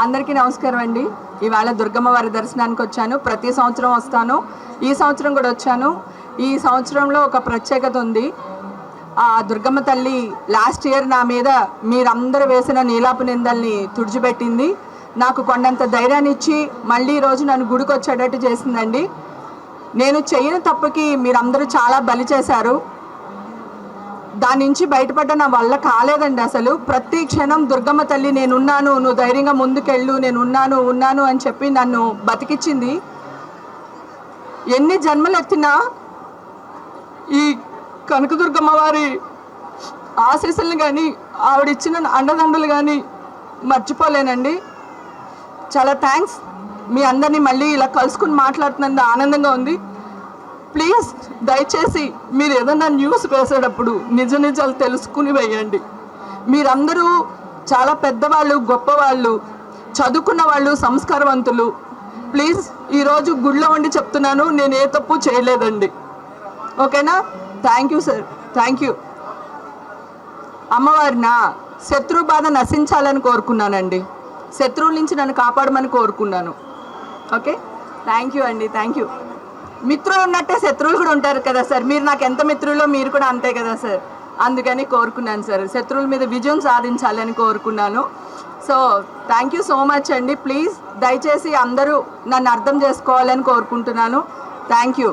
అందరికీ నమస్కారం అండి. ఇవాళ దుర్గమ్మ వారి దర్శనానికి వచ్చాను. ప్రతి సంవత్సరం వస్తాను. ఈ సంవత్సరం కూడా వచ్చాను. ఈ సంవత్సరంలో ఒక ప్రత్యేకత ఉంది. ఆ దుర్గమ్మ తల్లి లాస్ట్ ఇయర్ నా మీద మీరందరూ వేసిన నీలాపు నిందల్ని తుడిచిపెట్టింది. నాకు కొండంత ధైర్యాన్ని ఇచ్చి మళ్ళీ ఈరోజు నన్ను గుడికి వచ్చేటట్టు చేసిందండి. నేను చేయని తప్పుకి మీరందరూ చాలా బలి చేశారు. దాని నుంచి బయటపడ్డ నా వల్ల కాలేదండి. అసలు ప్రతి క్షణం దుర్గమ్మ తల్లి నేనున్నాను, నువ్వు ధైర్యంగా ముందుకెళ్ళు, నేను ఉన్నాను అని చెప్పి నన్ను బతికిచ్చింది. ఎన్ని జన్మలు ఎత్తినా ఈ కనకదుర్గమ్మ వారి ఆశీస్సులను కానీ ఆవిడిచ్చిన అండదండలు కానీ మర్చిపోలేనండి. చాలా థ్యాంక్స్. మీ అందరినీ మళ్ళీ ఇలా కలుసుకుని మాట్లాడుతున్నందుకు ఆనందంగా ఉంది. ప్లీజ్ దయచేసి మీరు ఏదైనా న్యూస్ వేసేటప్పుడు నిజాలు తెలుసుకుని వేయండి. మీరందరూ చాలా పెద్దవాళ్ళు, గొప్పవాళ్ళు, చదువుకున్న వాళ్ళు, సంస్కారవంతులు. ప్లీజ్ ఈరోజు గుళ్ళో ఉండి చెప్తున్నాను, నేను ఏ తప్పు చేయలేదండి. ఓకేనా? Thank you sir, thank you. అమ్మవారిన శత్రు బాధ నశించాలని కోరుకున్నానండి. శత్రువుల నుంచి నన్ను కాపాడమని కోరుకున్నాను. ఓకే, థ్యాంక్ యూ అండి, థ్యాంక్ యూ. మిత్రులు ఉన్నట్టే శత్రువులు కూడా ఉంటారు కదా సార్. మీరు నాకు ఎంత మిత్రులో మీరు కూడా అంతే కదా సార్. అందుకని కోరుకున్నాను సార్, శత్రువుల మీద విజయం సాధించాలని కోరుకున్నాను. So thank you so much అండి. ప్లీజ్ దయచేసి అందరూ నన్ను అర్థం చేసుకోవాలని కోరుకుంటున్నాను. Thank you.